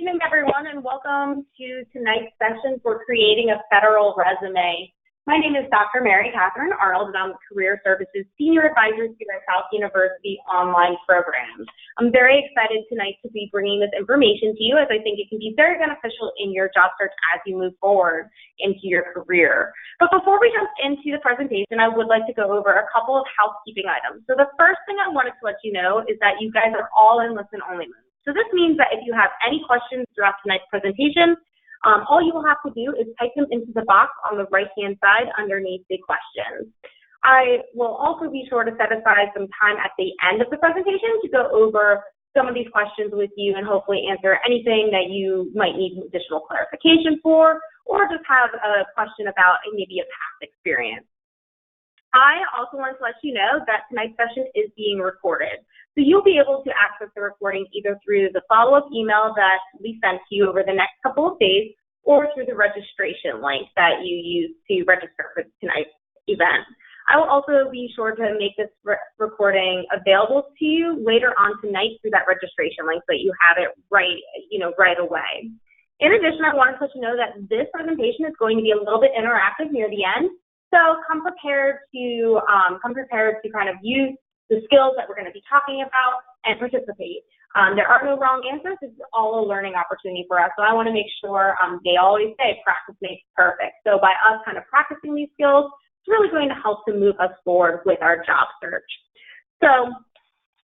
evening, everyone, and welcome to tonight's session for creating a federal resume. My name is Dr. Mary Catherine Arnold, and I'm the Career Services Senior Advisor to the South University online program. I'm very excited tonight to be bringing this information to you, as I think it can be very beneficial in your job search as you move forward into your career. But before we jump into the presentation, I would like to go over a couple of housekeeping items. So the first thing I wanted to let you know is that you guys are all in listen-only mode. So this means that if you have any questions throughout tonight's presentation, all you will have to do is type them into the box on the right-hand side underneath the questions. I will also be sure to set aside some time at the end of the presentation to go over some of these questions with you and hopefully answer anything that you might need additional clarification for, or just have a question about maybe a past experience. I also want to let you know that tonight's session is being recorded. So you'll be able to access the recording either through the follow-up email that we sent to you over the next couple of days or through the registration link that you use to register for tonight's event. I will also be sure to make this recording available to you later on tonight through that registration link so that you have it right away. In addition, I wanted to let you know that this presentation is going to be a little bit interactive near the end. So come prepared to kind of use the skills that we're going to be talking about and participate. There are no wrong answers. It's all a learning opportunity for us. So I want to make sure, they always say practice makes perfect. So by us kind of practicing these skills, it's really going to help to move us forward with our job search. So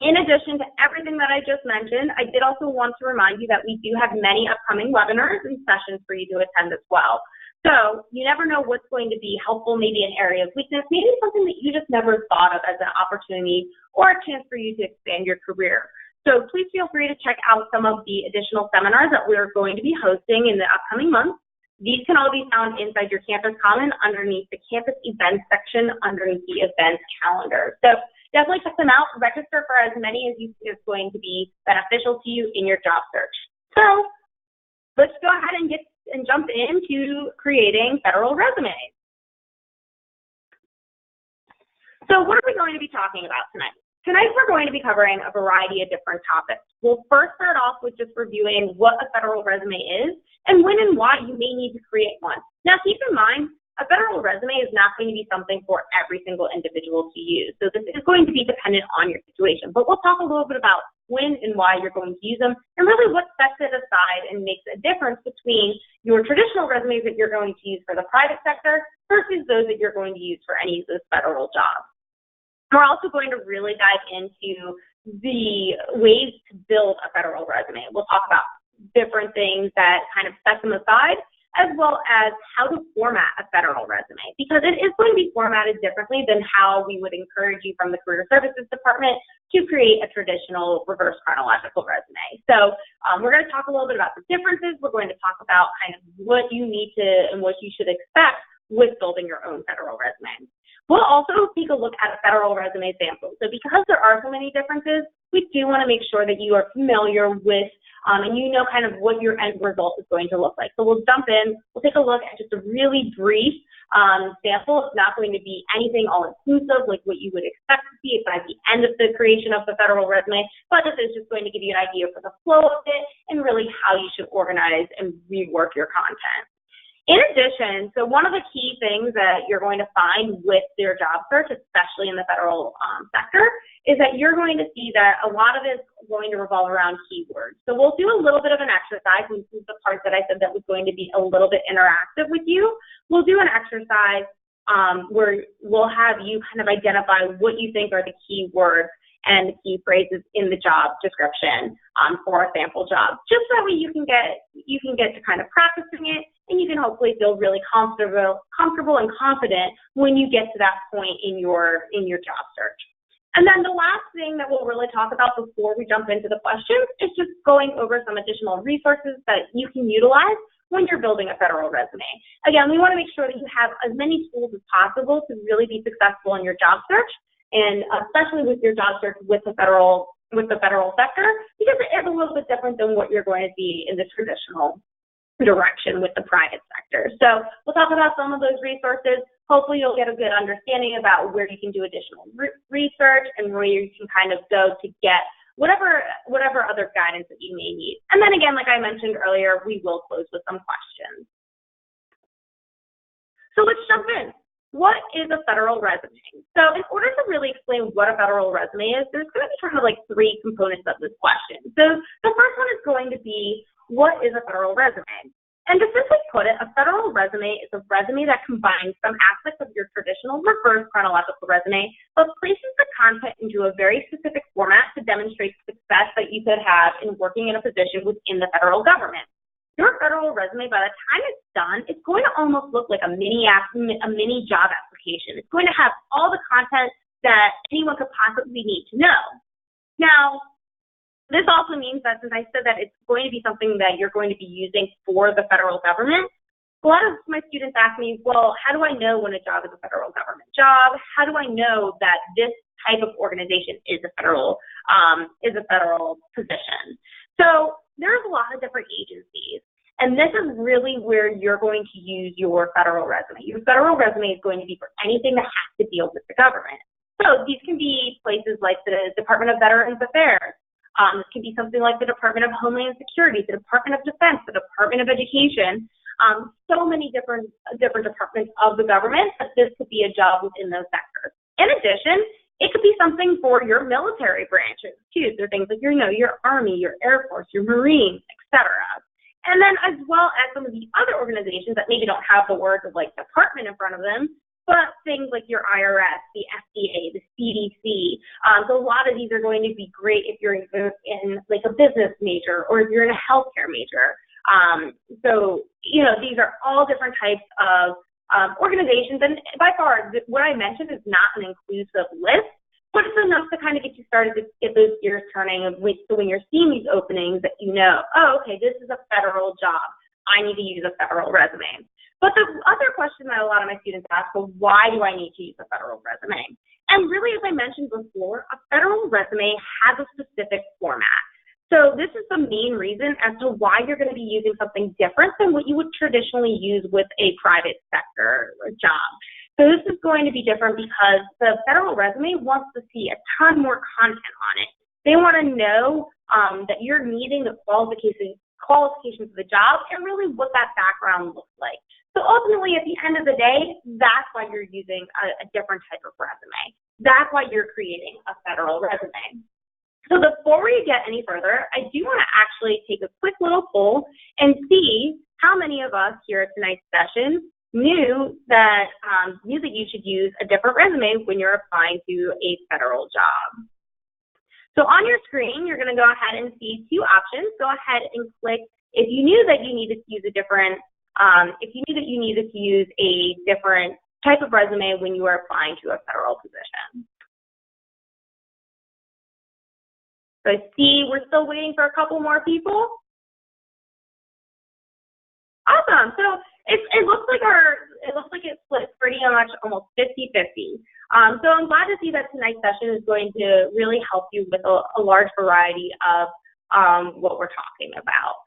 in addition to everything that I just mentioned, I did also want to remind you that we do have many upcoming webinars and sessions for you to attend as well. So you never know what's going to be helpful, maybe an area of weakness, maybe something that you just never thought of as an opportunity or a chance for you to expand your career. So please feel free to check out some of the additional seminars that we're going to be hosting in the upcoming months. These can all be found inside your campus common underneath the campus events section underneath the events calendar. So definitely check them out. Register for as many as you think is going to be beneficial to you in your job search. So let's go ahead and jump into creating federal resumes. So what are we going to be talking about tonight? Tonight we're going to be covering a variety of different topics. We'll first start off with just reviewing what a federal resume is and when and why you may need to create one. Now keep in mind, a federal resume is not going to be something for every single individual to use. So this is going to be dependent on your situation. But we'll talk a little bit about when and why you're going to use them, and really what sets it aside and makes a difference between your traditional resumes that you're going to use for the private sector versus those that you're going to use for any of those federal jobs. We're also going to really dive into the ways to build a federal resume. We'll talk about different things that kind of set them aside, as well as how to format a federal resume, because it is going to be formatted differently than how we would encourage you from the Career Services Department to create a traditional reverse chronological resume. So we're going to talk a little bit about the differences. We're going to talk about kind of what you need to and what you should expect with building your own federal resume. We'll also take a look at a federal resume sample. So because there are so many differences, we do want to make sure that you are familiar with and you know kind of what your end result is going to look like. So we'll jump in, we'll take a look at just a really brief sample. It's not going to be anything all-inclusive like what you would expect to see by the end of the creation of the federal resume, but this is just going to give you an idea for the flow of it and really how you should organize and rework your content. In addition, so one of the key things that you're going to find with your job search, especially in the federal sector, is that you're going to see that a lot of it is going to revolve around keywords. So we'll do a little bit of an exercise, and this is the part that I said that was going to be a little bit interactive with you. We'll do an exercise where we'll have you kind of identify what you think are the key words and the key phrases in the job description for a sample job. Just that way you can get to kind of practicing it, and you can hopefully feel really comfortable and confident when you get to that point in your job search. And then the last thing that we'll really talk about before we jump into the questions is just going over some additional resources that you can utilize when you're building a federal resume. Again, we want to make sure that you have as many tools as possible to really be successful in your job search, and especially with your job search with the federal sector, because it is a little bit different than what you're going to see in the traditional direction with the private sector. So we'll talk about some of those resources. Hopefully you'll get a good understanding about where you can do additional research and where you can kind of go to get whatever other guidance that you may need. And then again, like I mentioned earlier, we will close with some questions. So let's jump in. What is a federal resume? So in order to really explain what a federal resume is, there's going to be kind of like three components of this question. So the first one is going to be, what is a federal resume? And to simply put it, a federal resume is a resume that combines some aspects of your traditional reverse chronological resume, but places the content into a very specific format to demonstrate success that you could have in working in a position within the federal government. Your federal resume, by the time it's done, it's going to almost look like a mini job application. It's going to have all the content that anyone could possibly need to know. Now, this also means that since I said that it's going to be something that you're going to be using for the federal government, a lot of my students ask me, well, how do I know when a job is a federal government job? How do I know that this type of organization is a federal position? So there's a lot of different agencies, and this is really where you're going to use your federal resume. Your federal resume is going to be for anything that has to deal with the government. So these can be places like the Department of Veterans Affairs. This can be something like the Department of Homeland Security, the Department of Defense, the Department of Education, so many different departments of the government that this could be a job within those sectors. In addition, it could be something for your military branches too. So things like your Army, your Air Force, your Marines, etc. And then as well as some of the other organizations that maybe don't have the words of like department in front of them, but things like your IRS, the FDA, the CDC. So a lot of these are going to be great if you're in like a business major or if you're in a healthcare major. So, these are all different types of organizations. And by far, what I mentioned is not an inclusive list, but it's enough to kind of get you started to get those gears turning. So when you're seeing these openings that oh, okay, this is a federal job. I need to use a federal resume. But the other question that a lot of my students ask, well, why do I need to use a federal resume? And really, as I mentioned before, a federal resume has a specific format. So this is the main reason as to why you're going to be using something different than what you would traditionally use with a private sector job. So this is going to be different because the federal resume wants to see a ton more content on it. They want to know that you're meeting the qualifications of the job and really what that background looks like. So ultimately, at the end of the day, that's why you're using a different type of resume. That's why you're creating a federal resume. So before we get any further, I do want to actually take a quick little poll and see how many of us here at tonight's session knew that you should use a different resume when you're applying to a federal job. So on your screen, you're going to go ahead and see two options. Go ahead and click if you knew that you needed to use a different type of resume when you are applying to a federal position. So I see we're still waiting for a couple more people. Awesome. So it looks like it's split pretty much almost 50-50. So I'm glad to see that tonight's session is going to really help you with a large variety of what we're talking about.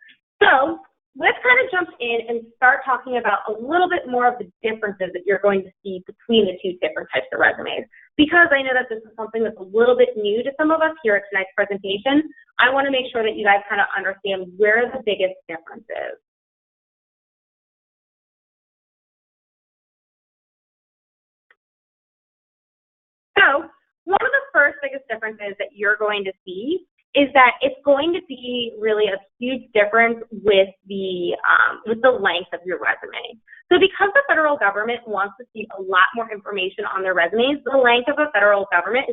So let's kind of jump in and start talking about a little bit more of the differences that you're going to see between the two different types of resumes. Because I know that this is something that's a little bit new to some of us here at tonight's presentation, I want to make sure that you guys kind of understand where the biggest difference is. So one of the first biggest differences that you're going to see is that it's going to be really a huge difference with the length of your resume. So because the federal government wants to see a lot more information on their resumes, the length of a federal resume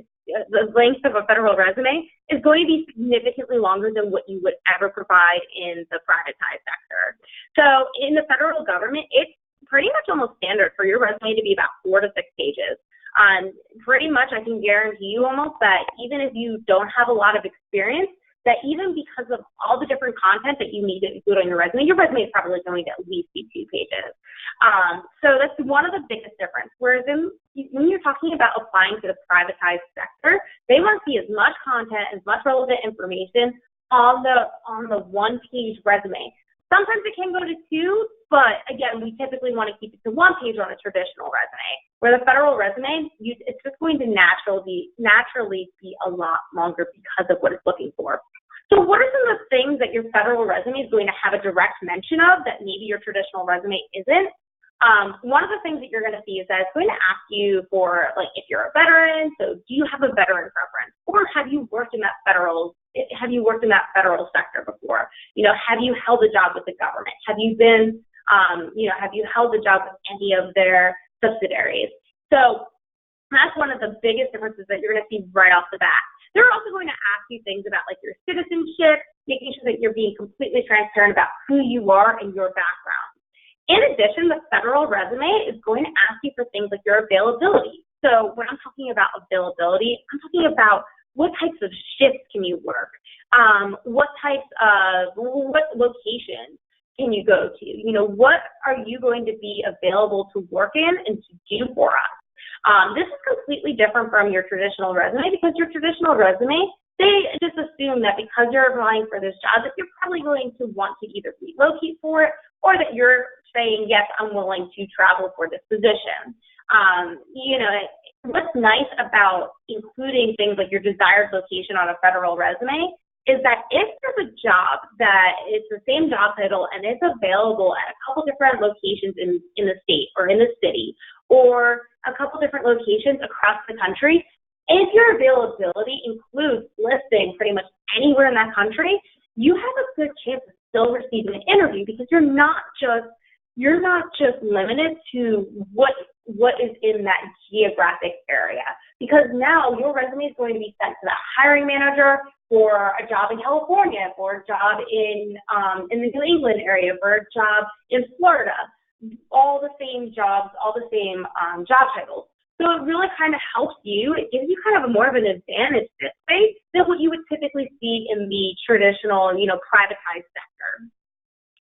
is going to be significantly longer than what you would ever provide in the privatized sector. So in the federal government, it's pretty much almost standard for your resume to be about 4 to 6 pages. Pretty much I can guarantee you almost that even if you don't have a lot of experience, that even because of all the different content that you need to include on your resume is probably going to at least be 2 pages. So that's one of the biggest differences. Whereas when you're talking about applying to the privatized sector, they want to see as much content, as much relevant information on the 1-page resume. Sometimes it can go to 2, but again, we typically want to keep it to 1 page on a traditional resume. Where the federal resume, it's just going to naturally be a lot longer because of what it's looking for. So what are some of the things that your federal resume is going to have a direct mention of that maybe your traditional resume isn't? One of the things that you're going to see is that it's going to ask you for, like, if you're a veteran, so do you have a veteran preference? Or have you worked in that federal sector before? Have you held a job with the government? Have you been, have you held a job with any of their subsidiaries? So that's one of the biggest differences that you're going to see right off the bat. They're also going to ask you things about, like, your citizenship, making sure that you're being completely transparent about who you are and your background. In addition, the federal resume is going to ask you for things like your availability. So when I'm talking about availability, I'm talking about what types of shifts can you work? What locations can you go to? What are you going to be available to work in and to do for us? This is completely different from your traditional resume, because your traditional resume, they just assume that because you're applying for this job that you're probably going to want to either relocate for it or that you're saying, yes, I'm willing to travel for this position. What's nice about including things like your desired location on a federal resume is that if there's a job that is the same job title and it's available at a couple different locations in the state or in the city, or a couple different locations across the country, if your availability includes listing pretty much anywhere in that country, you have a good chance of still receiving an interview, because you're not just limited to what is in that geographic area. Because now your resume is going to be sent to the hiring manager for a job in California, for a job in the New England area, for a job in Florida. All the same jobs, all the same job titles. So it really kind of helps you. It gives you kind of more of an advantage this way than what you would typically see in the traditional, privatized sector.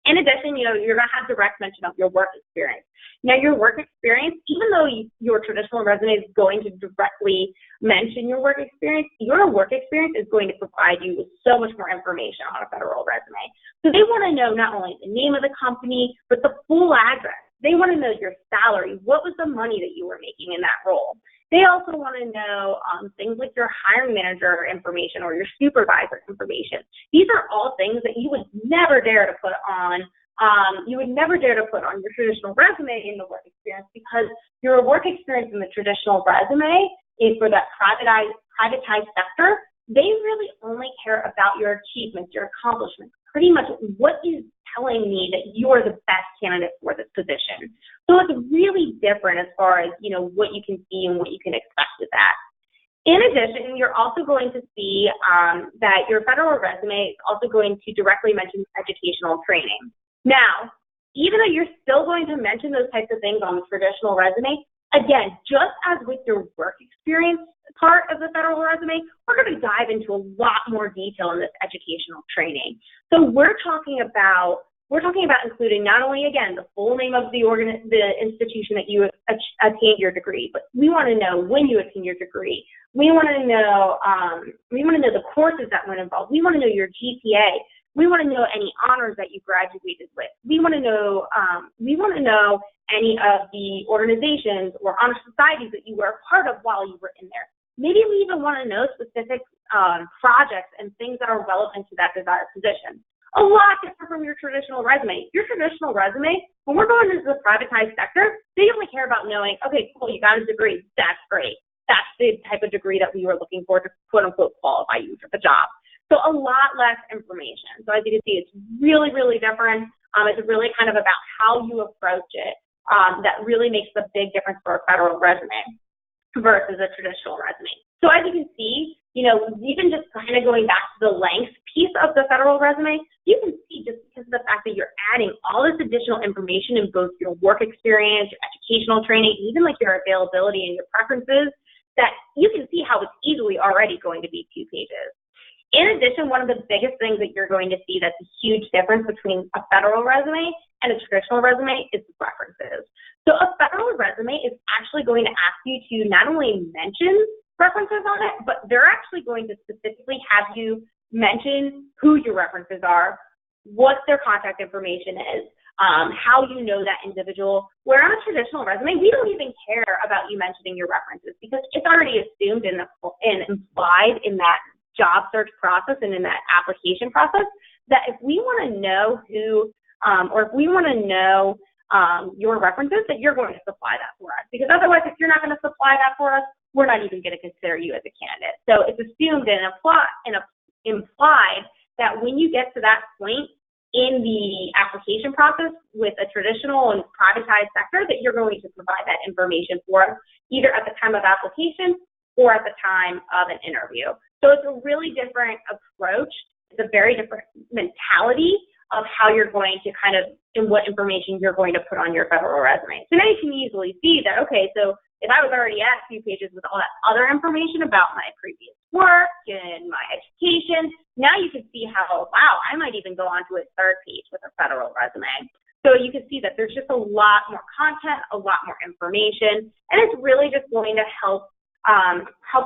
In addition, you're going to have direct mention of your work experience. Now, your work experience, even though your traditional resume is going to directly mention your work experience is going to provide you with so much more information on a federal resume. So they want to know not only the name of the company, but the full address. They want to know your salary. What was the money that you were making in that role? They also want to know things like your hiring manager information or your supervisor information. These are all things that you would never dare to put on. You would never dare to put on your traditional resume in the work experience, because your work experience in the traditional resume is for that privatized sector. They really only care about your achievements, your accomplishments, pretty much what is telling me that you are the best candidate for this position. So it's really different as far as, what you can see and what you can expect with that. In addition, you're also going to see that your federal resume is also going to directly mention educational training. Now, even though you're still going to mention those types of things on the traditional resume, again, just as with your work experience part of the federal resume, we're going to dive into a lot more detail in this educational training. So we're talking about including not only, again, the full name of the institution that you attained your degree, but we want to know when you attained your degree. We want to know the courses that went involved. We want to know your GPA. We want to know any honors that you graduated with. We want to know any of the organizations or honor societies that you were a part of while you were in there. Maybe we even want to know specific projects and things that are relevant to that desired position. A lot different from your traditional resume. Your traditional resume, when we're going into the privatized sector, they only care about knowing, okay, cool, you got a degree. That's great. That's the type of degree that we were looking for to quote-unquote qualify you for the job. So a lot less information. So as you can see, it's really, really different. It's really kind of about how you approach it that really makes the big difference for a federal resume versus a traditional resume. So as you can see, even just kind of going back to the length piece of the federal resume, you can see just because of the fact that you're adding all this additional information in both your work experience, your educational training, even like your availability and your preferences, that you can see how it's easily already going to be 2 pages. In addition, one of the biggest things that you're going to see that's a huge difference between a federal resume and a traditional resume is the references. So a federal resume is actually going to ask you to not only mention references on it, but they're actually going to specifically have you mention who your references are, what their contact information is, how you know that individual. Where on a traditional resume, we don't even care about you mentioning your references because it's already assumed and implied in that job search process and in that application process that if we want to know who, or if we want to know your references, that you're going to supply that for us. Because otherwise, if you're not going to supply that for us, we're not even going to consider you as a candidate. So it's assumed and implied that when you get to that point in the application process with a traditional and privatized sector, that you're going to provide that information for us either at the time of application or at the time of an interview. So it's a really different approach. It's a very different mentality of how you're going to kind of, and what information you're going to put on your federal resume. So now you can easily see that, okay, so if I was already at a few pages with all that other information about my previous work and my education, now you can see how, wow, I might even go on to a third page with a federal resume. So you can see that there's just a lot more content, a lot more information, and it's really just going to help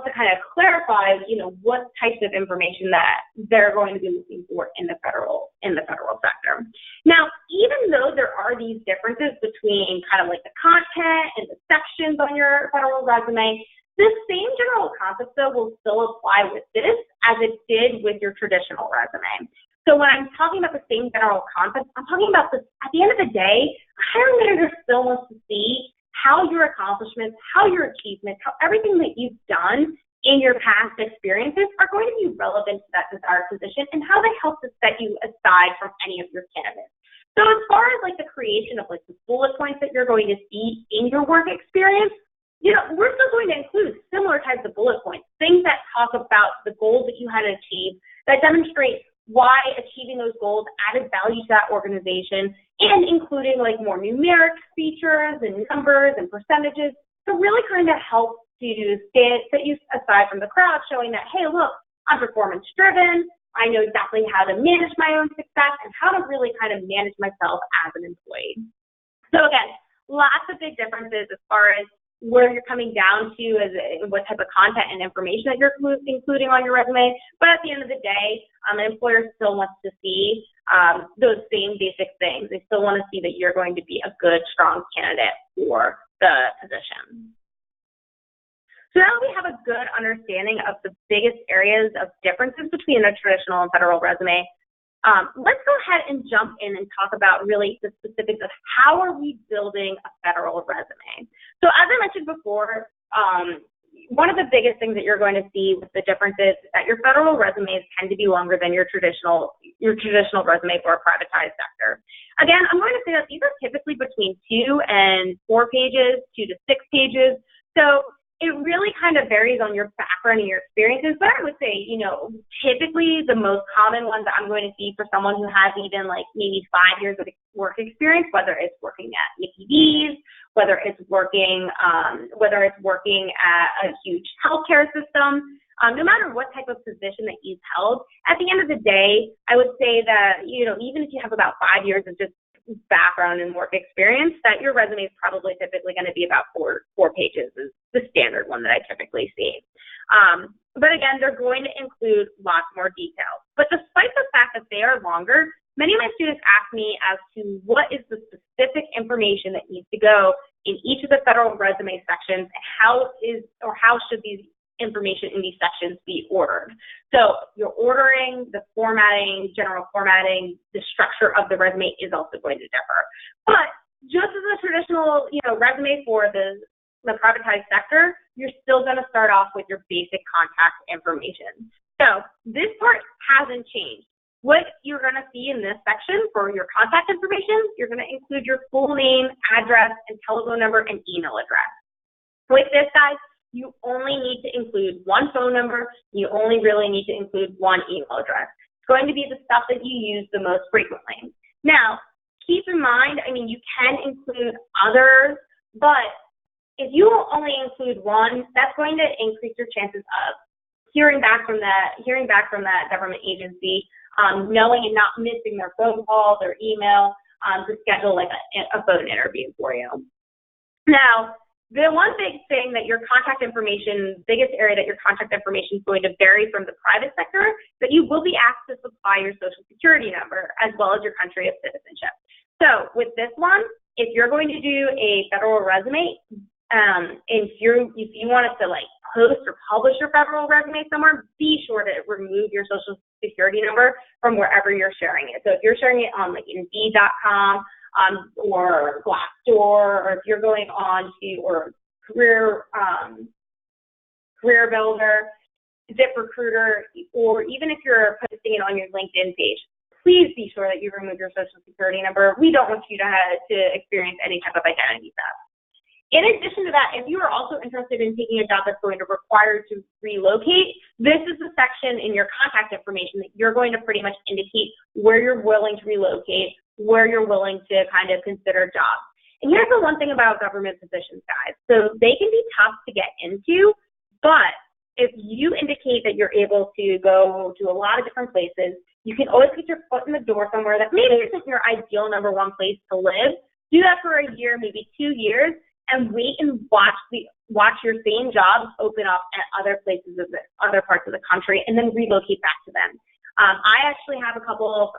to kind of clarify, what types of information that they're going to be looking for in the federal sector. Now, even though there are these differences between kind of like the content and the sections on your federal resume, this same general concept, though, will still apply with this as it did with your traditional resume. So when I'm talking about the same general concept, I'm talking about this, at the end of the day, a hiring manager still wants to see how your accomplishments, how your achievements, how everything that you've done in your past experiences are going to be relevant to that desired position and how they help to set you aside from any of your candidates. So as far as like the creation of like the bullet points that you're going to see in your work experience, we're still going to include similar types of bullet points, things that talk about the goals that you had to achieve, that demonstrate why achieving those goals added value to that organization, and including like more numeric features and numbers and percentages to really kind of help to set you aside from the crowd, showing that, hey, look, I'm performance driven. I know exactly how to manage my own success and how to really kind of manage myself as an employee. So again, lots of big differences as far as where you're coming down to as what type of content and information that you're including on your resume. But at the end of the day, an employer still wants to see those same basic things. They still want to see that you're going to be a good, strong candidate for the position. So now that we have a good understanding of the biggest areas of differences between a traditional and federal resume, let's go ahead and jump in and talk about really the specifics of how are we building a federal resume. So as I mentioned before, one of the biggest things that you're going to see with the differences is that your federal resumes tend to be longer than your traditional resume for a privatized sector. Again, I'm going to say that these are typically between 2 and 4 pages, 2 to 6 pages. So it really kind of varies on your background and your experiences, but I would say, typically the most common ones that I'm going to see for someone who has even like maybe 5 years of work experience, whether it's working at UPDs, whether it's working at a huge healthcare system, no matter what type of position that you've held, at the end of the day, I would say that, even if you have about 5 years of just background and work experience, that your resume is probably typically going to be about four pages is the standard one that I typically see. But again, they're going to include lots more details. But despite the fact that they are longer, many of my students ask me as to what is the specific information that needs to go in each of the federal resume sections, and how should these information in these sections be ordered. So your ordering, the formatting, general formatting, the structure of the resume is also going to differ. But just as a traditional, resume for the privatized sector, you're still going to start off with your basic contact information. So this part hasn't changed. What you're going to see in this section for your contact information, you're going to include your full name, address, and telephone number and email address. With this, guys, you only need to include one phone number. You only really need to include one email address. It's going to be the stuff that you use the most frequently. Now, keep in mind, you can include others, but if you only include one, that's going to increase your chances of hearing back from that government agency, knowing and not missing their phone call, their email, to schedule like a phone interview for you. Now, The one big thing that your contact information, biggest area that your contact information is going to vary from the private sector, that you will be asked to supply your social security number as well as your country of citizenship. So with this one, if you're going to do a federal resume, if you want us to like post or publish your federal resume somewhere, be sure to remove your social security number from wherever you're sharing it. So if you're sharing it on like Indeed.com, or Glassdoor, or if you're going on to Career Builder, ZipRecruiter, or even if you're posting it on your LinkedIn page, please be sure that you remove your social security number. We don't want you to experience any type of identity theft. In addition to that, if you are also interested in taking a job that's going to require to relocate, this is the section in your contact information that you're going to pretty much indicate where you're willing to relocate, where you're willing to kind of consider jobs. And here's the one thing about government positions, guys. So they can be tough to get into, but if you indicate that you're able to go to a lot of different places, you can always get your foot in the door somewhere that maybe isn't your ideal number one place to live. Do that for a year, maybe 2 years, and wait and watch your same jobs open up at other places of other parts of the country, and then relocate back to them. I actually have a couple of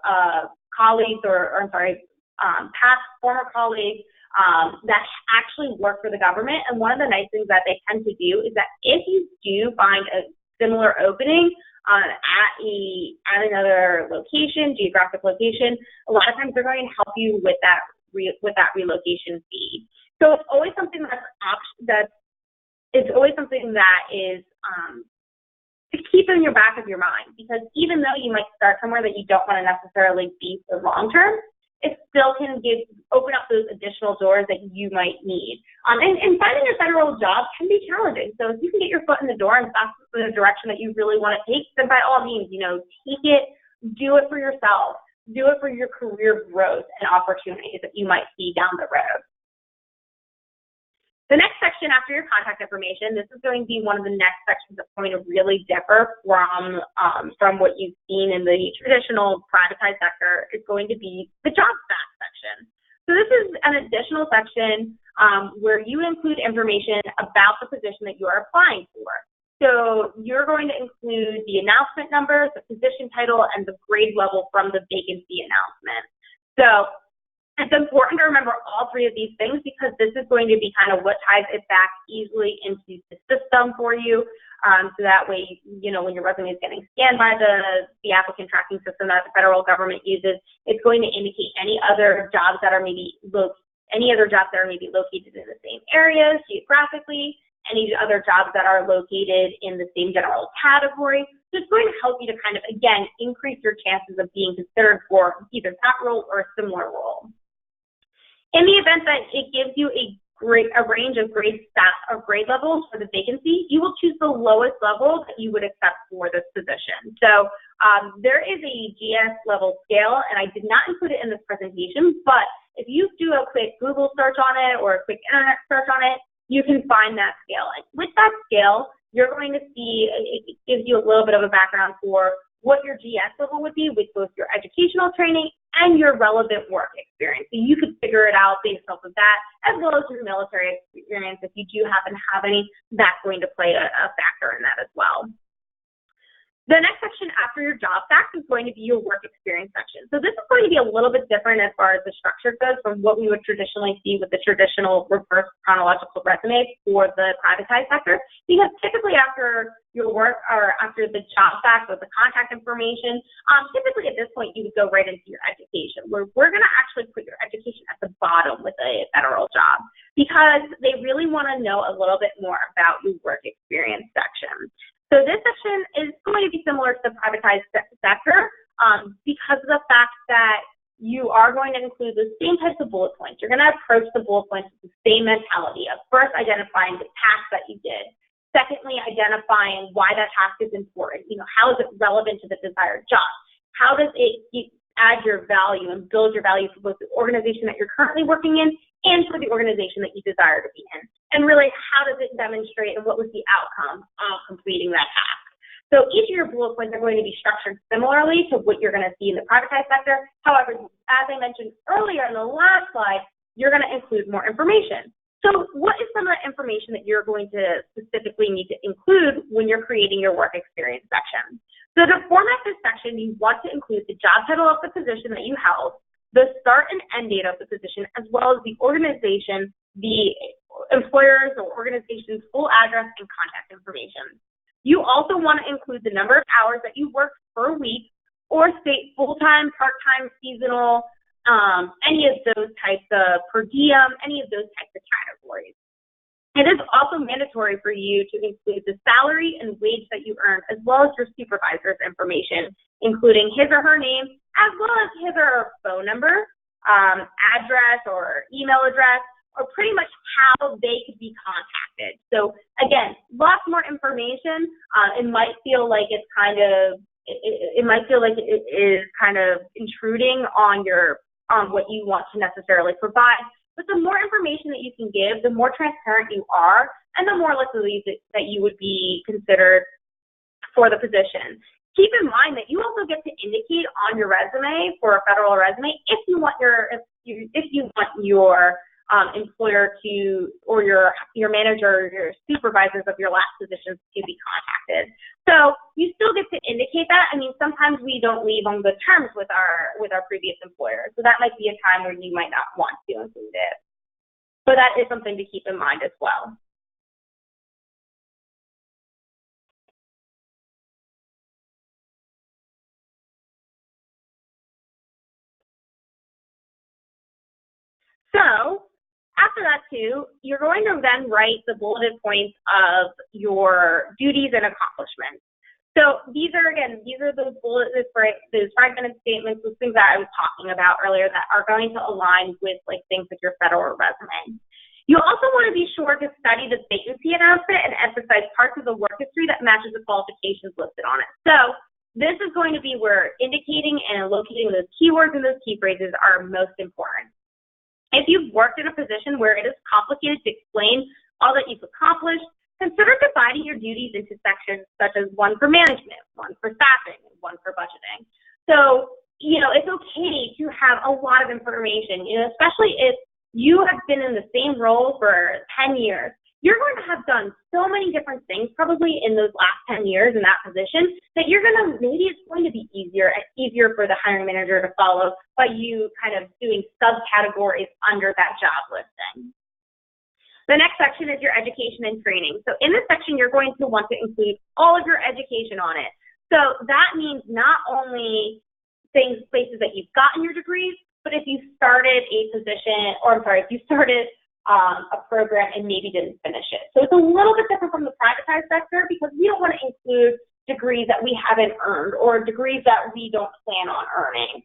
colleagues, past former colleagues that actually work for the government, and one of the nice things that they tend to do is that if you do find a similar opening at another location, geographic location, a lot of times they're going to help you with that relocation fee. So it's always something that is to keep in your back of your mind, because even though you might start somewhere that you don't want to necessarily be for long term, it still can open up those additional doors that you might need. And finding a federal job can be challenging. So if you can get your foot in the door and that's the direction that you really want to take, then by all means, take it, do it for yourself, do it for your career growth and opportunities that you might see down the road. The next section after your contact information, this is going to be one of the next sections that's going to really differ from what you've seen in the traditional privatized sector, is going to be the job facts section. So this is an additional section where you include information about the position that you are applying for. So you're going to include the announcement number, the position title, and the grade level from the vacancy announcement. So it's important to remember all three of these things, because this is going to be kind of what ties it back easily into the system for you. So that way, when your resume is getting scanned by the applicant tracking system that the federal government uses, it's going to indicate any other jobs that are maybe located in the same areas geographically, any other jobs that are located in the same general category. So it's going to help you to kind of, again, increase your chances of being considered for either that role or a similar role. In the event that it gives you a range of grade levels for the vacancy, you will choose the lowest level that you would accept for this position. So there is a GS level scale, and I did not include it in this presentation, but if you do a quick Google search on it or a quick internet search on it, you can find that scale. And with that scale, you're going to see, it gives you a little bit of a background for what your GS level would be with both your educational training and your relevant work experience. So you could figure it out based off of that, as well as your military experience. If you do happen to have any, that's going to play a factor in that as well. The next section after your job facts is going to be your work experience section. So this is going to be a little bit different as far as the structure goes from what we would traditionally see with the traditional reverse chronological resume for the privatized sector, because typically after your work or after the job facts or the contact information, typically at this point you would go right into your education, where we're going to actually put your education at the bottom with a federal job, because they really want to know a little bit more about your work experience section. So this section is going to be similar to the privatized sector because of the fact that you are going to include the same types of bullet points. You're going to approach the bullet points with the same mentality of first identifying the task that you did. Secondly, identifying why that task is important. How is it relevant to the desired job? How does it add your value and build your value for both the organization that you're currently working in and for the organization that you desire to be in? And really, how does it demonstrate and what was the outcome of completing that task? So each of your bullet points are going to be structured similarly to what you're going to see in the privatized sector. However, as I mentioned earlier in the last slide, you're going to include more information. So what is some of the information that you're going to specifically need to include when you're creating your work experience section? So to format this section, you want to include the job title of the position that you held, the start and end date of the position, as well as the organization, the employer's or organization's full address and contact information. You also want to include the number of hours that you work per week, or state full-time, part-time, seasonal, any of those types of per diem, any of those types of categories. It is also mandatory for you to include the salary and wage that you earn, as well as your supervisor's information, including his or her name, as well as his or her phone number, address or email address, or pretty much how they could be contacted. So again, lots more information. It might feel like it's kind of, it might feel like it is kind of intruding on what you want to necessarily provide. But the more information that you can give, the more transparent you are, and the more likely that you would be considered for the position. Keep in mind that you also get to indicate on your resume, for a federal resume, if you want your employer to, or your manager or your supervisors of your last positions to be contacted. So you still get to indicate that. I mean, sometimes we don't leave on good terms with our previous employer, so that might be a time where you might not want to include it. So that is something to keep in mind as well. So after that too, you're going to then write the bulleted points of your duties and accomplishments. So these are those those fragmented statements, those things that I was talking about earlier that are going to align with like things like your federal resume. You also want to be sure to study the vacancy announcement and emphasize parts of the work history that matches the qualifications listed on it. So this is going to be where indicating and locating those keywords and those key phrases are most important. If you've worked in a position where it is complicated to explain all that you've accomplished, consider dividing your duties into sections such as one for management, one for staffing, and one for budgeting. So, it's okay to have a lot of information, especially if you have been in the same role for 10 years. You're going to have done so many different things probably in those last 10 years in that position that maybe it's going to be easier for the hiring manager to follow by you kind of doing subcategories under that job listing. The next section is your education and training. So in this section, you're going to want to include all of your education on it. So that means not only places that you've gotten your degrees, but if you started if you started a program and maybe didn't finish it. So it's a little bit different from the privatized sector because we don't want to include degrees that we haven't earned or degrees that we don't plan on earning.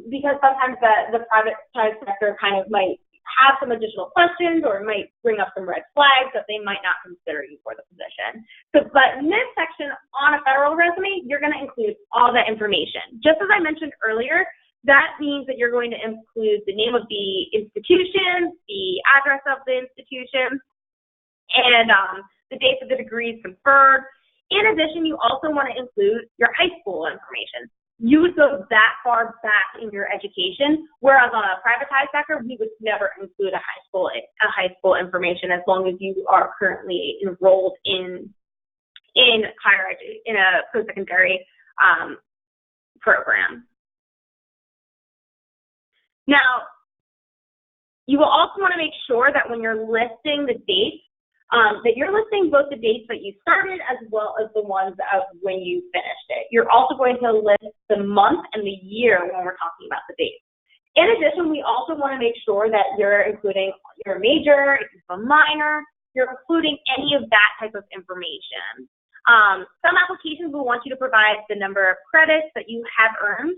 Because sometimes the privatized sector kind of might have some additional questions or might bring up some red flags that they might not consider you for the position. But in this section on a federal resume, you're going to include all that information. Just as I mentioned earlier, that means that you're going to include the name of the institution, the address of the institution, and the dates of the degrees conferred. In addition, you also want to include your high school information. You would go that far back in your education, whereas on a privatized sector, we would never include a high school information as long as you are currently enrolled in a post-secondary program. Now, you will also want to make sure that when you're listing the dates, that you're listing both the dates that you started as well as the ones of when you finished it. You're also going to list the month and the year when we're talking about the dates. In addition, we also want to make sure that you're including your major, if you have a minor, you're including any of that type of information. Some applications will want you to provide the number of credits that you have earned.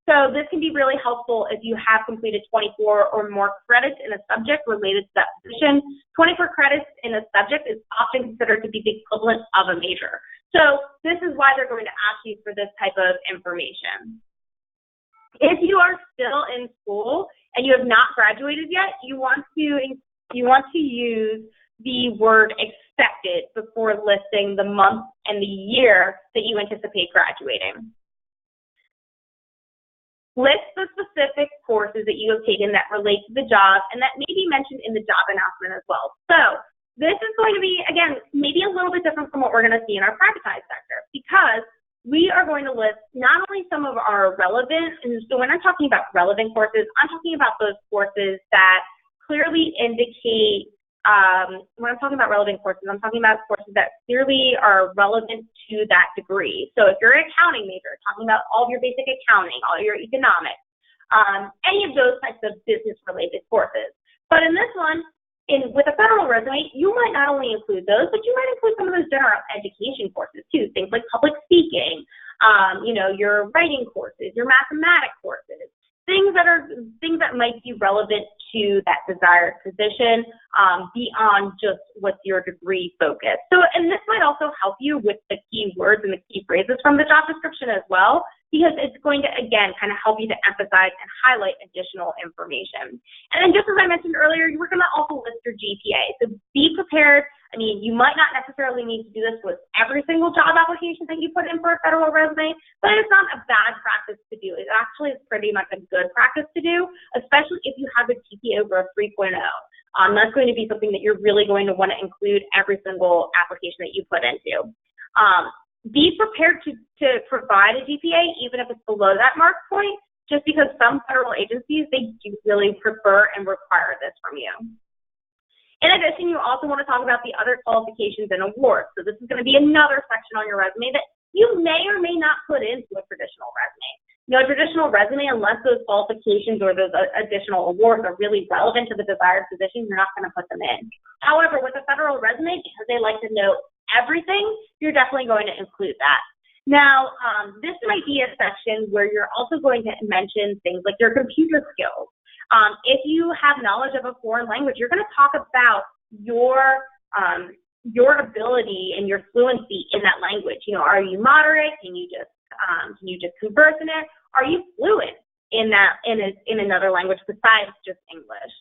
So this can be really helpful if you have completed 24 or more credits in a subject related to that position. 24 credits in a subject is often considered to be the equivalent of a major. So this is why they're going to ask you for this type of information. If you are still in school and you have not graduated yet, you want to use the word expected before listing the month and the year that you anticipate graduating. List the specific courses that you have taken that relate to the job and that may be mentioned in the job announcement as well. So this is going to be, again, maybe a little bit different from what we're going to see in our privatized sector, because we are going to list not only some of our relevant, and so when I'm talking about relevant courses, I'm talking about those courses that clearly indicate, when I'm talking about relevant courses, I'm talking about courses that clearly are relevant to that degree. So if you're an accounting major, talking about all of your basic accounting, all your economics, any of those types of business-related courses. But in this one, with a federal resume, you might not only include those, but you might include some of those general education courses too, things like public speaking, your writing courses, your mathematics courses, things that might be relevant to that desired position beyond just what's your degree focus. So, and this might also help you with the key words and the key phrases from the job description as well, because it's going to, again, kind of help you to emphasize and highlight additional information. And then just as I mentioned earlier, we're going to also list your GPA. So be prepared. I mean, you might not necessarily need to do this with every single job application that you put in for a federal resume, but it's not a bad practice to do. It actually is pretty much a good practice to do, especially if you have a GPA over a 3.0. That's going to be something that you're really going to want to include every single application that you put into. Be prepared to provide a GPA, even if it's below that mark point, just because some federal agencies, they do really prefer and require this from you. In addition, you also want to talk about the other qualifications and awards. So this is going to be another section on your resume that you may or may not put into a traditional resume. A traditional resume, unless those qualifications or those additional awards are really relevant to the desired position, you're not going to put them in. However, with a federal resume, because they like to know everything, you're definitely going to include that. Now, this might be a section where you're also going to mention things like your computer skills. If you have knowledge of a foreign language, you're going to talk about your ability and your fluency in that language. Are you moderate? Can you just converse in it? Are you fluent in another language besides just English?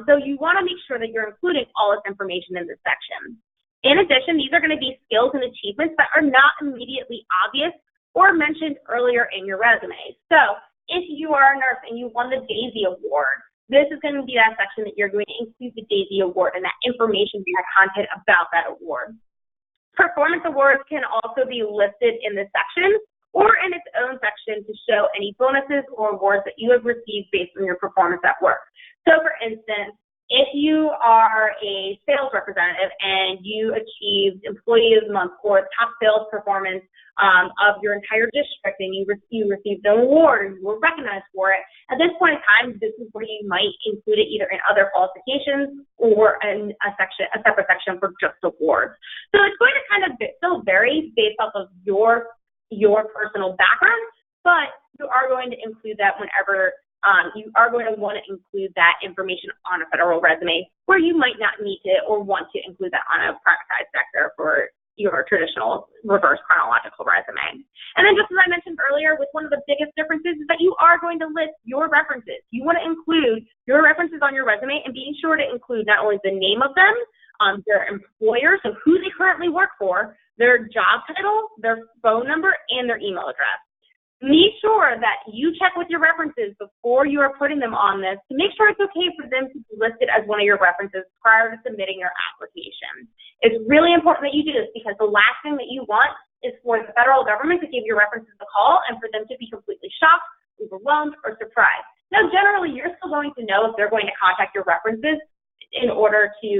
So you want to make sure that you're including all this information in this section. In addition, these are going to be skills and achievements that are not immediately obvious or mentioned earlier in your resume. So if you are a nurse and you won the Daisy Award, this is going to be that section that you're going to include the Daisy Award and that information and content about that award. Performance awards can also be listed in this section or in its own section to show any bonuses or awards that you have received based on your performance at work. So for instance, if you are a sales representative and you achieved Employee of the Month or top sales performance of your entire district and you received an award and you were recognized for it, at this point in time, this is where you might include it either in other qualifications or in a separate section for just awards. So it's going to kind of still vary based off of your personal background, but you are going to include that whenever you are going to want to include that information on a federal resume where you might not need to or want to include that on a privatized sector for your traditional reverse chronological resume. And then just as I mentioned earlier, with one of the biggest differences is that you are going to list your references. You want to include your references on your resume and being sure to include not only the name of them, their employer, so who they currently work for, their job title, their phone number, and their email address. Make sure that you check with your references before you are putting them on this to make sure it's okay for them to be listed as one of your references prior to submitting your application. It's really important that you do this because the last thing that you want is for the federal government to give your references a call and for them to be completely shocked, overwhelmed, or surprised. Now, generally, you're still going to know if they're going to contact your references in order to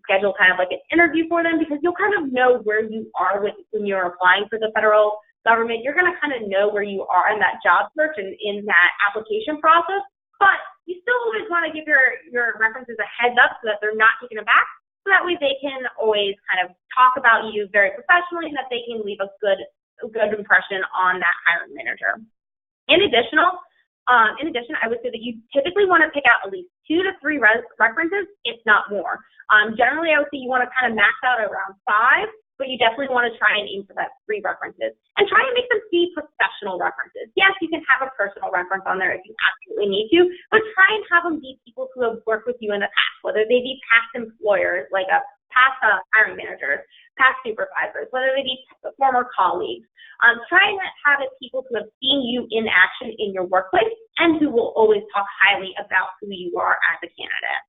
schedule kind of like an interview for them, because you'll kind of know where you are when you're applying for the federal government. You're going to kind of know where you are in that job search and in that application process, but you still always want to give your references a heads up so that they're not taken aback, so that way they can always kind of talk about you very professionally and that they can leave a good impression on that hiring manager. In addition, I would say that you typically want to pick out at least 2 to 3 references, if not more. Generally, I would say you want to kind of max out around 5, but you definitely want to try and aim for that 3 references. And try and make them be professional references. Yes, you can have a personal reference on there if you absolutely need to, but try and have them be people who have worked with you in the past, whether they be past employers, like past hiring managers, past supervisors, whether they be former colleagues. Try and have it people who have seen you in action in your workplace and who will always talk highly about who you are as a candidate.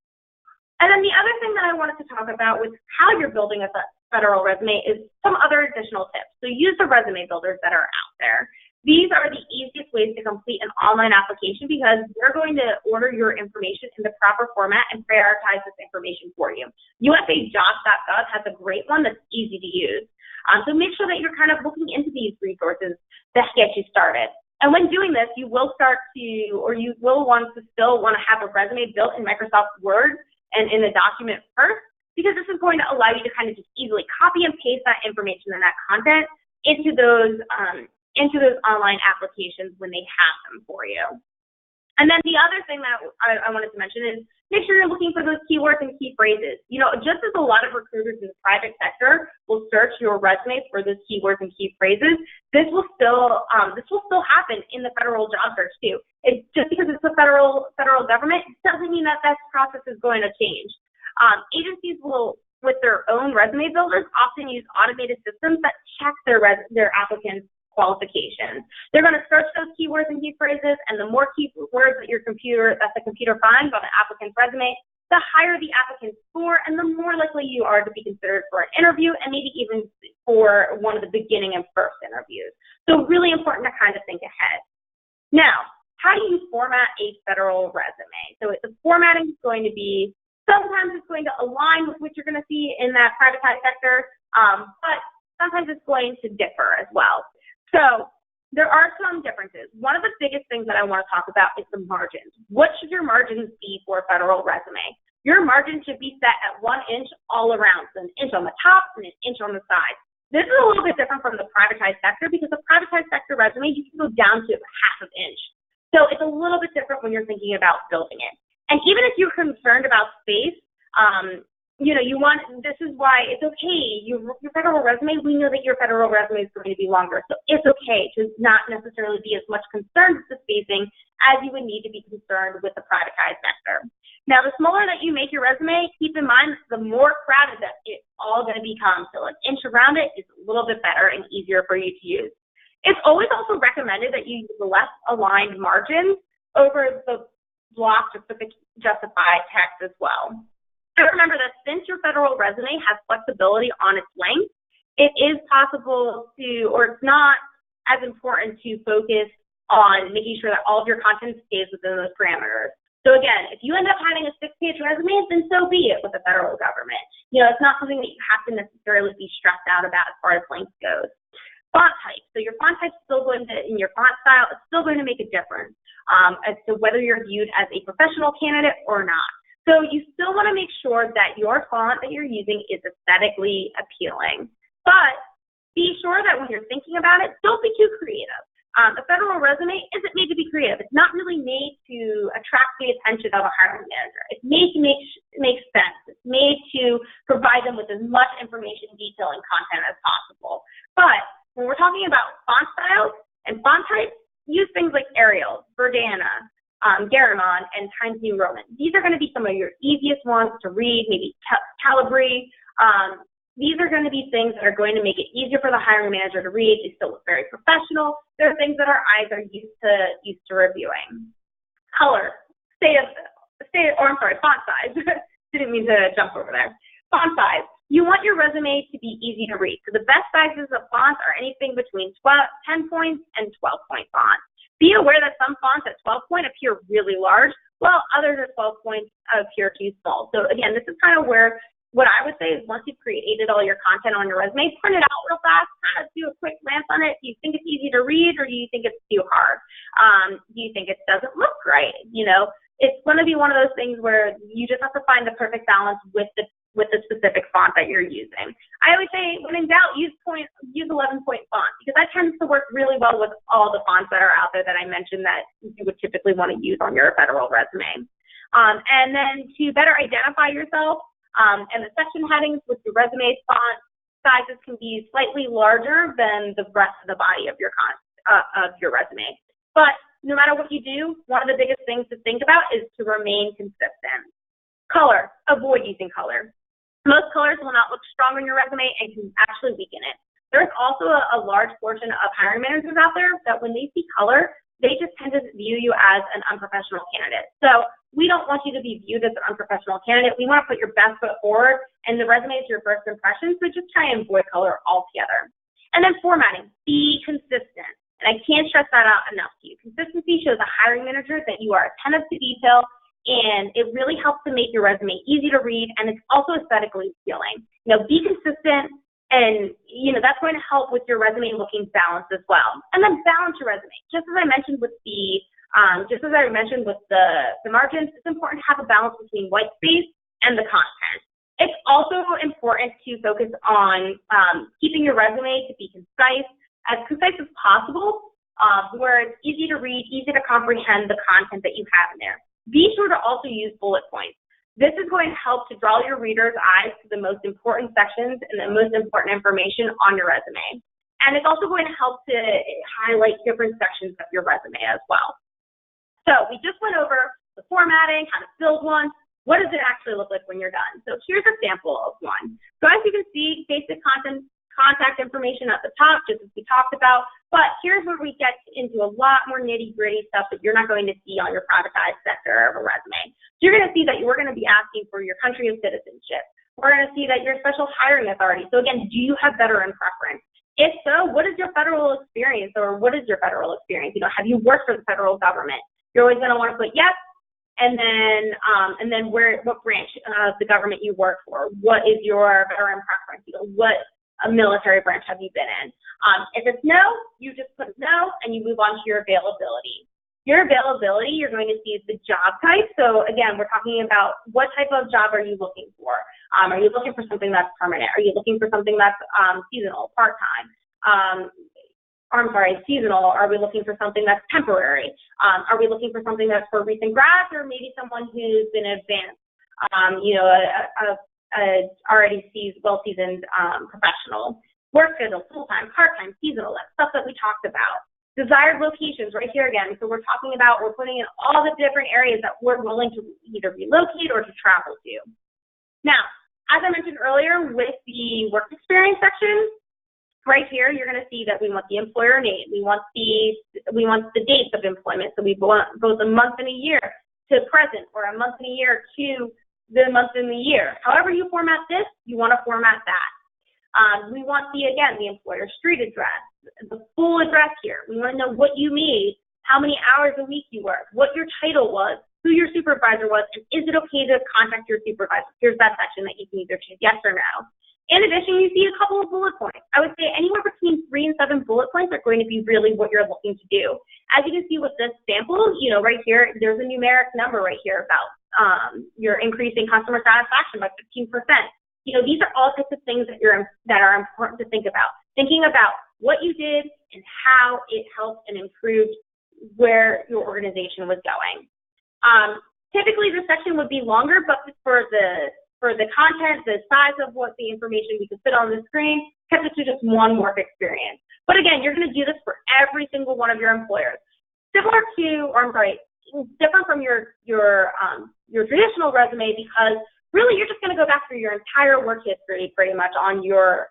And then the other thing that I wanted to talk about with how you're building a federal resume is some other additional tips. So use the resume builders that are out there. These are the easiest ways to complete an online application because they're going to order your information in the proper format and prioritize this information for you. USAJobs.gov has a great one that's easy to use. So make sure that you're kind of looking into these resources that get you started. And when doing this, you will want to have a resume built in Microsoft Word and in the document first, because this is going to allow you to kind of just easily copy and paste that information and that content into those online applications when they have them for you. And then the other thing that I wanted to mention is make sure you're looking for those keywords and key phrases. You know, just as a lot of recruiters in the private sector will search your resume for those keywords and key phrases, this will still happen in the federal job search too. It's just because it's the federal government doesn't mean that process is going to change. Agencies will, with their own resume builders, often use automated systems that check their applicants' qualifications. They're going to search those keywords and key phrases, and the more keywords that the computer finds on an applicant's resume, the higher the applicant score, and the more likely you are to be considered for an interview, and maybe even for one of the beginning and first interviews. So really important to kind of think ahead. Now, how do you format a federal resume? So the formatting is going to be, sometimes it's going to align with what you're going to see in that privatized sector, but sometimes it's going to differ as well. So there are some differences. One of the biggest things that I want to talk about is the margins. What should your margins be for a federal resume? Your margin should be set at 1 inch all around, so 1 inch on the top and 1 inch on the side. This is a little bit different from the privatized sector because the privatized sector resume, you can go down to half an inch. So it's a little bit different when you're thinking about building it. And even if you're concerned about space, this is why it's okay. Your federal resume, we know that your federal resume is going to be longer. So it's okay to not necessarily be as much concerned with the spacing as you would need to be concerned with the privatized sector. Now, the smaller that you make your resume, keep in mind the more crowded that it's all going to become. So 1 inch around it is a little bit better and easier for you to use. It's always also recommended that you use less aligned margins over the block justified text as well. So remember that since your federal resume has flexibility on its length, it is possible to, or it's not as important to focus on making sure that all of your content stays within those parameters. So again, if you end up having a 6-page resume, then so be it with the federal government. You know, it's not something that you have to necessarily be stressed out about as far as length goes. Font type. So your font type is still going to, in your font style, it's still going to make a difference as to whether you're viewed as a professional candidate or not. So you still want to make sure that your font that you're using is aesthetically appealing. But be sure that when you're thinking about it, don't be too creative. A federal resume isn't made to be creative. It's not really made to attract the attention of a hiring manager. It's made to make sense. It's made to provide them with as much information, detail, and content as possible. But when we're talking about font styles and font types, use things like Arial, Verdana, Garamond, and Times New Roman. These are going to be some of your easiest ones to read, maybe Calibri. These are going to be things that are going to make it easier for the hiring manager to read. They still look very professional. They're things that our eyes are used to reviewing. Color, font size. Didn't mean to jump over there. Font size. You want your resume to be easy to read. So the best sizes of fonts are anything between 10 points and 12-point fonts. Be aware that some fonts at 12-point appear really large, while others at 12 points appear too small. So again, this is kind of where what I would say is once you've created all your content on your resume, print it out real fast, kind of do a quick glance on it. Do you think it's easy to read, or do you think it's too hard? Do you think it doesn't look right? You know, it's going to be one of those things where you just have to find the perfect balance with the specific font that you're using. I always say, when in doubt, use 11-point font, because that tends to work really well with all the fonts that are out there that I mentioned that you would typically want to use on your federal resume. And then to better identify yourself, and the section headings with your resume font sizes can be slightly larger than the rest of the body of your resume. But no matter what you do, one of the biggest things to think about is to remain consistent. Color. Avoid using color. Most colors will not look strong on your resume and can actually weaken it. There's also a large portion of hiring managers out there that when they see color, they just tend to view you as an unprofessional candidate. So we don't want you to be viewed as an unprofessional candidate. We want to put your best foot forward, and the resume is your first impression, so just try and avoid color altogether. And then formatting, be consistent. And I can't stress that out enough to you. Consistency shows a hiring manager that you are attentive to detail, and it really helps to make your resume easy to read, and it's also aesthetically appealing. Be consistent, and that's going to help with your resume looking balanced as well. And then balance your resume. Just as I mentioned with the margins, it's important to have a balance between white space and the content. It's also important to focus on keeping your resume to be as concise as possible, where it's easy to read, easy to comprehend the content that you have in there. Be sure to also use bullet points. This is going to help to draw your readers' eyes to the most important sections and the most important information on your resume. And it's also going to help to highlight different sections of your resume as well. So we just went over the formatting, how to build one. What does it actually look like when you're done? So here's a sample of one. So as you can see, basic contact information at the top, just as we talked about, but here's where we get into a lot more nitty-gritty stuff that you're not going to see on your privatized sector of a resume. So you're going to see that we're going to be asking for your country of citizenship. We're going to see that you're a special hiring authority. So again, do you have veteran preference? If so, what is your federal experience, or what is your federal experience? Have you worked for the federal government? You're always going to want to put yes, and then what branch of the government you work for? What is your veteran preference? What military branch have you been in? If it's no, you just put no, and you move on to your availability. Your availability, you're going to see the job type. So again, we're talking about what type of job are you looking for? Are you looking for something that's permanent? Are you looking for something that's seasonal, part-time? Seasonal. Are we looking for something that's temporary? Are we looking for something that's for recent grads, or maybe someone who's been advanced, already well-seasoned professional? Work schedule, full-time, part-time, seasonal, that stuff that we talked about. Desired locations, right here again. So we're putting in all the different areas that we're willing to either relocate or to travel to. Now, as I mentioned earlier with the work experience section, right here you're going to see that we want the employer name. We want the dates of employment. So we want both a month and a year to present, or a month and a year to the month and the year. However you format this, you want to format that. We want the employer street address, the full address here. We want to know what you made, how many hours a week you worked, what your title was, who your supervisor was, and is it okay to contact your supervisor? Here's that section that you can either choose yes or no. In addition, you see a couple of bullet points. I would say anywhere between 3 and 7 bullet points are going to be really what you're looking to do. As you can see with this sample, right here, there's a numeric number right here about you're increasing customer satisfaction by 15%. These are all types of things that are important to think about. Thinking about what you did and how it helped and improved where your organization was going. Typically, this section would be longer, but for the content, the size of what the information we could fit on the screen, kept it to just one work experience. But again, you're going to do this for every single one of your employers. Different from your traditional resume, because really you're just going to go back through your entire work history pretty much on your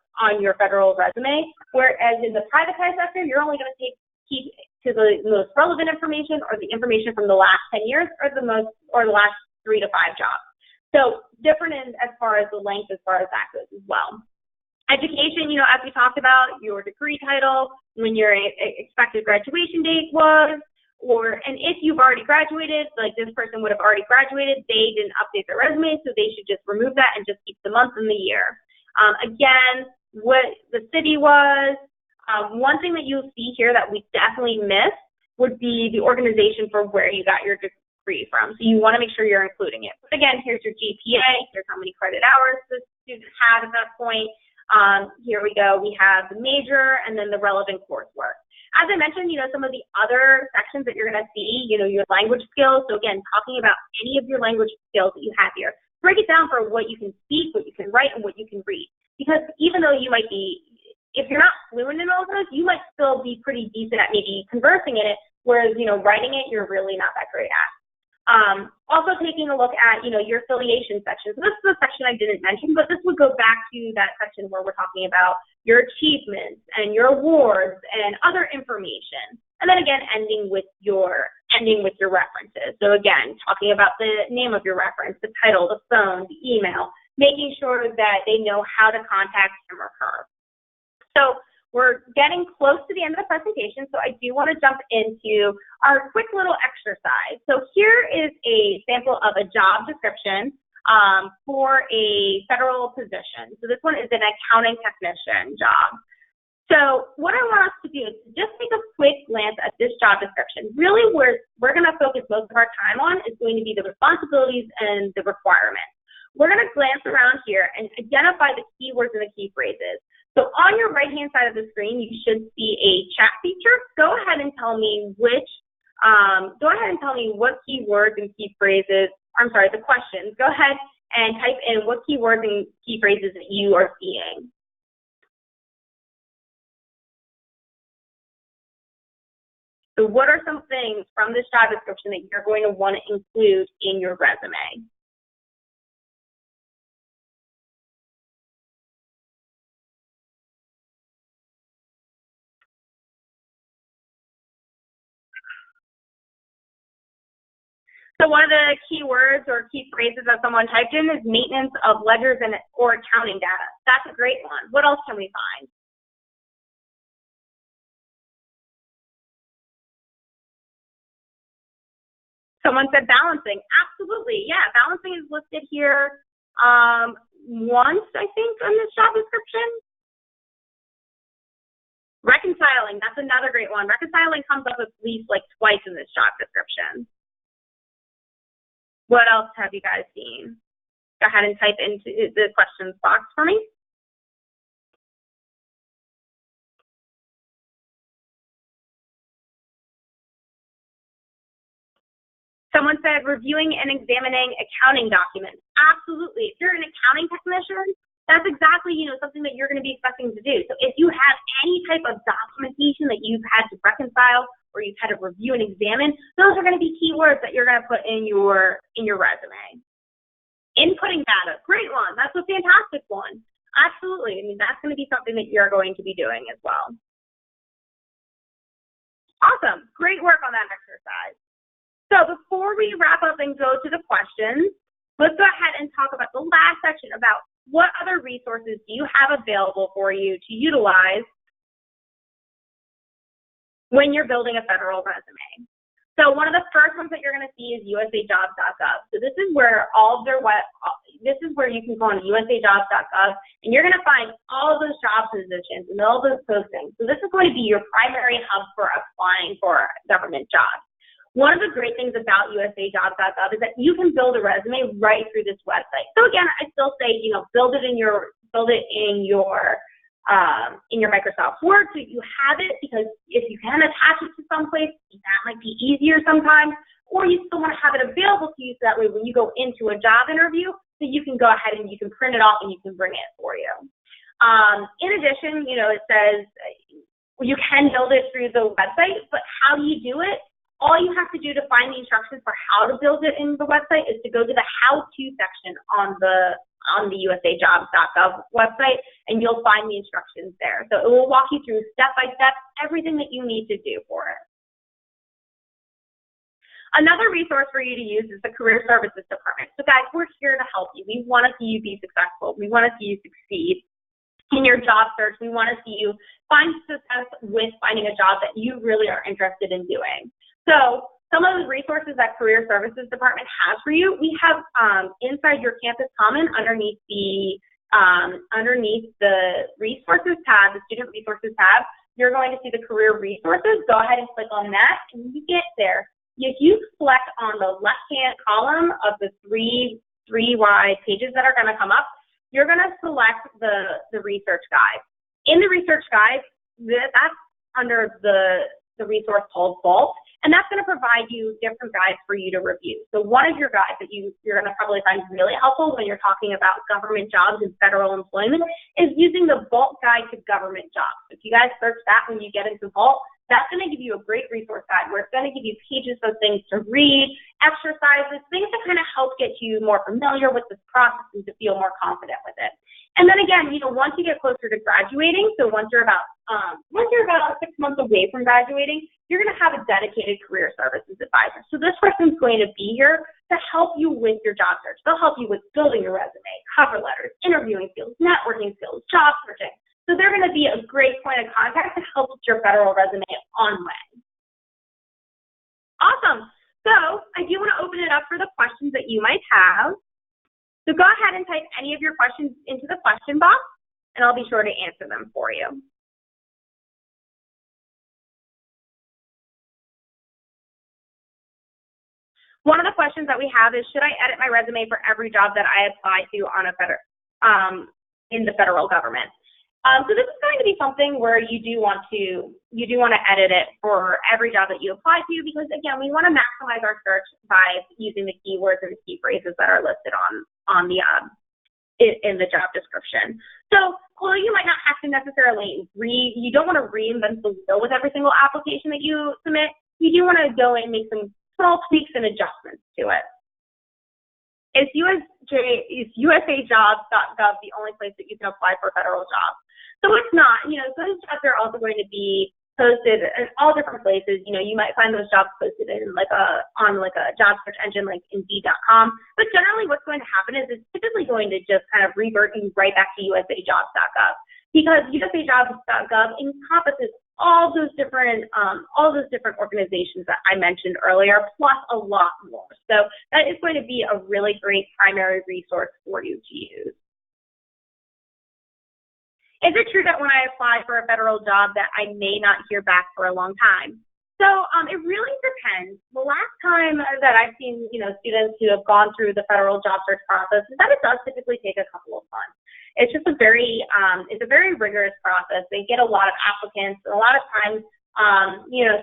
federal resume, whereas in the privatized sector, you're only going to keep to the most relevant information, or the information from the last 10 years, or the last 3 to 5 jobs. So different as far as the length, as far as that goes as well. Education, as we talked about, your degree title, when your expected graduation date was, and if you've already graduated, like this person would have already graduated, they didn't update their resume, so they should just remove that and just keep the month and the year. Again, what the city was. One thing that you'll see here that we definitely missed would be the organization for where you got your degree from. So you want to make sure you're including it. But again, here's your GPA. Here's how many credit hours the student had at that point. Here we go. We have the major and then the relevant coursework. As I mentioned, some of the other sections that you're going to see, your language skills. So again, talking about any of your language skills that you have here. Break it down for what you can speak, what you can write, and what you can read. Because even though you might be, if you're not fluent in all those, you might still be pretty decent at maybe conversing in it, whereas, writing it, you're really not that great at. Also taking a look at, your affiliation section. So this is a section I didn't mention, but this would go back to that section where we're talking about your achievements and your awards and other information. And then again, ending with your references. So again, talking about the name of your reference, the title, the phone, the email, making sure that they know how to contact him or her. So we're getting close to the end of the presentation, so I do want to jump into our quick little exercise. So here is a sample of a job description for a federal position. So this one is an accounting technician job. So what I want us to do is just take a quick glance at this job description. Really, where we're going to focus most of our time on is going to be the responsibilities and the requirements. We're going to glance around here and identify the keywords and the key phrases. So on your right-hand side of the screen, you should see a chat feature. Go ahead and tell me what keywords and key phrases, the questions. Go ahead and type in what keywords and key phrases that you are seeing. So what are some things from this job description that you're going to want to include in your resume? So one of the keywords or key phrases that someone typed in is maintenance of ledgers or accounting data. That's a great one. What else can we find? Someone said balancing. Absolutely, yeah. Balancing is listed here once, I think, on this job description. Reconciling, that's another great one. Reconciling comes up at least like twice in this job description. What else have you guys seen? Go ahead and type into the questions box for me. Someone said reviewing and examining accounting documents. Absolutely. If you're an accounting technician, that's exactly, something that you're going to be expecting to do. So if you have any type of documentation that you've had to reconcile or you've had to review and examine, those are going to be keywords that you're going to put in your resume. Inputting data, great one. That's a fantastic one. Absolutely. That's going to be something that you're going to be doing as well. Awesome. Great work on that exercise. So before we wrap up and go to the questions, let's go ahead and talk about the last section about what other resources do you have available for you to utilize when you're building a federal resume. So one of the first ones that you're going to see is usajobs.gov. So this is where this is where you can go on usajobs.gov and you're going to find all of those job positions and all those postings. So this is going to be your primary hub for applying for government jobs. One of the great things about usajobs.gov is that you can build a resume right through this website. So again, I still say, build it in your Microsoft Word so you have it, because if you can attach it to someplace, that might be easier sometimes, or you still want to have it available to you so that way when you go into a job interview, so you can go ahead and you can print it off and you can bring it for you. In addition, it says you can build it through the website, but how do you do it? All you have to do to find the instructions for how to build it in the website is to go to the how-to section on the usajobs.gov website, and you'll find the instructions there. So it will walk you through step-by-step everything that you need to do for it. Another resource for you to use is the Career Services Department. So guys, we're here to help you. We want to see you be successful. We want to see you succeed in your job search. We want to see you find success with finding a job that you really are interested in doing. So some of the resources that Career Services Department has for you, we have inside your campus common underneath the resources tab, the student resources tab, you're going to see the career resources. Go ahead and click on that, and when you get there, if you select on the left-hand column of the three wide pages that are going to come up, you're going to select the research guide. In the research guide, that's under the resource called Vault, and that's going to provide you different guides for you to review. So one of your guides that you're going to probably find really helpful when you're talking about government jobs and federal employment is using the Vault Guide to Government Jobs. If you guys search that when you get into Vault, that's going to give you a great resource guide where it's going to give you pages of things to read exercises, things to kind of help get you more familiar with this process and to feel more confident with it. And then again, once you get closer to graduating, so once you're about 6 months away from graduating, you're going to have a dedicated career services advisor. So this person's going to be here to help you with your job search. They'll help you with building your resume, cover letters, interviewing skills, networking skills, job searching. So they're going to be a great point of contact to help with your federal resume on way. Awesome. So I do want to open it up for the questions that you might have. So go ahead and type any of your questions into the question box, and I'll be sure to answer them for you. One of the questions that we have is, should I edit my resume for every job that I apply to on in the federal government? So this is going to be something where you do want to edit it for every job that you apply to, because again, we want to maximize our search by using the keywords or the key phrases that are listed on the in the job description. So although you might not have to necessarily you don't want to reinvent the wheel with every single application that you submit. You do want to go and make some small tweaks and adjustments to it. Is USAjobs.gov the only place that you can apply for a federal job? So it's not. Those jobs are also going to be posted in all different places. You might find those jobs posted in on a job search engine like Indeed.com. But generally, what's going to happen is it's typically going to just kind of revert you right back to USAjobs.gov, because USAjobs.gov encompasses all those different organizations that I mentioned earlier, plus a lot more. So that is going to be a really great primary resource for you to use. Is it true that when I apply for a federal job that I may not hear back for a long time? So it really depends. The last time that I've seen, students who have gone through the federal job search process is that it does typically take a couple of months. It's just a very rigorous process. They get a lot of applicants, and a lot of times,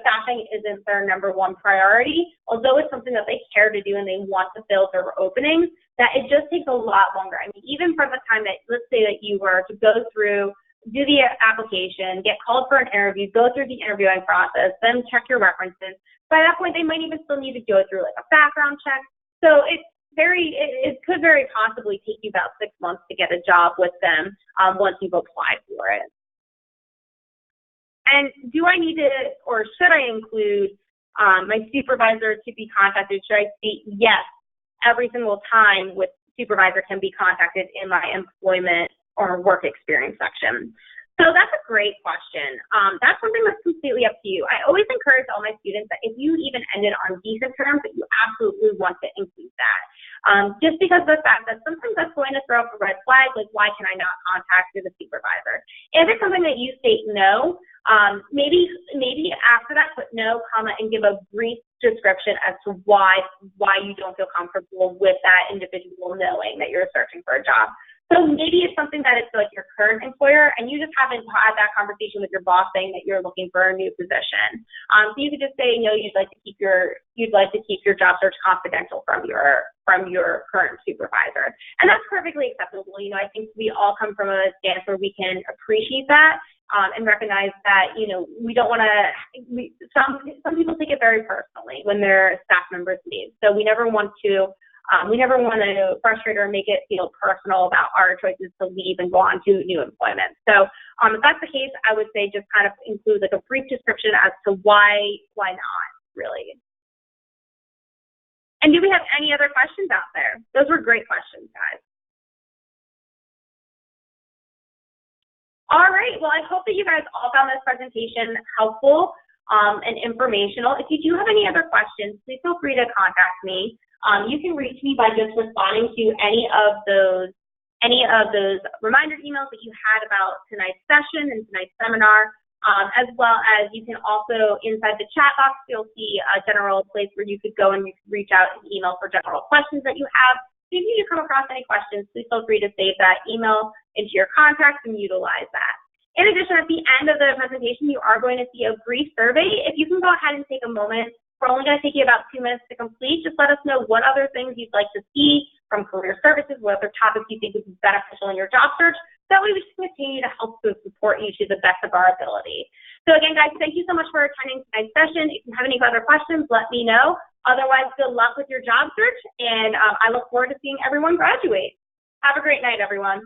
staffing isn't their number one priority. Although it's something that they care to do and they want to fill their openings, that it just takes a lot longer. I mean, even from the time that, let's say that you were to go through, do the application, get called for an interview, go through the interviewing process, then check your references. By that point, they might even still need to go through like a background check. So it could very possibly take you about 6 months to get a job with them once you've applied for it. And do I need to, or should I include my supervisor to be contacted? Should I state yes every single time with supervisor can be contacted in my employment or work experience section? So that's a great question. That's something that's completely up to you. I always encourage all my students that if you even ended on decent terms, that you absolutely want to include that. Just because of the fact that sometimes that's going to throw up a red flag, like why can I not contact the supervisor? If it's something that you state no, maybe after that put no, comma, and give a brief description as to why you don't feel comfortable with that individual knowing that you're searching for a job. So maybe it's something that it's like your current employer, and you just haven't had that conversation with your boss saying that you're looking for a new position. So you could just say, you'd like to keep your job search confidential from your current supervisor, and that's perfectly acceptable. I think we all come from a stance where we can appreciate that and recognize that we don't want to. Some people take it very personally when their staff members leave, so we never want to. We never want to frustrate or make it feel personal about our choices to leave and go on to new employment. So if that's the case, I would say just kind of include like a brief description as to why not, really. And do we have any other questions out there? Those were great questions, guys. All right, well, I hope that you guys all found this presentation helpful and informational. If you do have any other questions, please feel free to contact me. You can reach me by just responding to any of those reminder emails that you had about tonight's session and tonight's seminar, as well as you can also, inside the chat box, you'll see a general place where you could go and you can reach out and email for general questions that you have. If you come across any questions, please feel free to save that email into your contacts and utilize that. In addition, at the end of the presentation, you are going to see a brief survey. If you can go ahead and take a moment, we're only going to take you about 2 minutes to complete. Just let us know what other things you'd like to see from career services, what other topics you think would be beneficial in your job search. That way we can continue to help to support you to the best of our ability. So again, guys, thank you so much for attending tonight's session. If you have any other questions, let me know. Otherwise, good luck with your job search, and I look forward to seeing everyone graduate. Have a great night, everyone.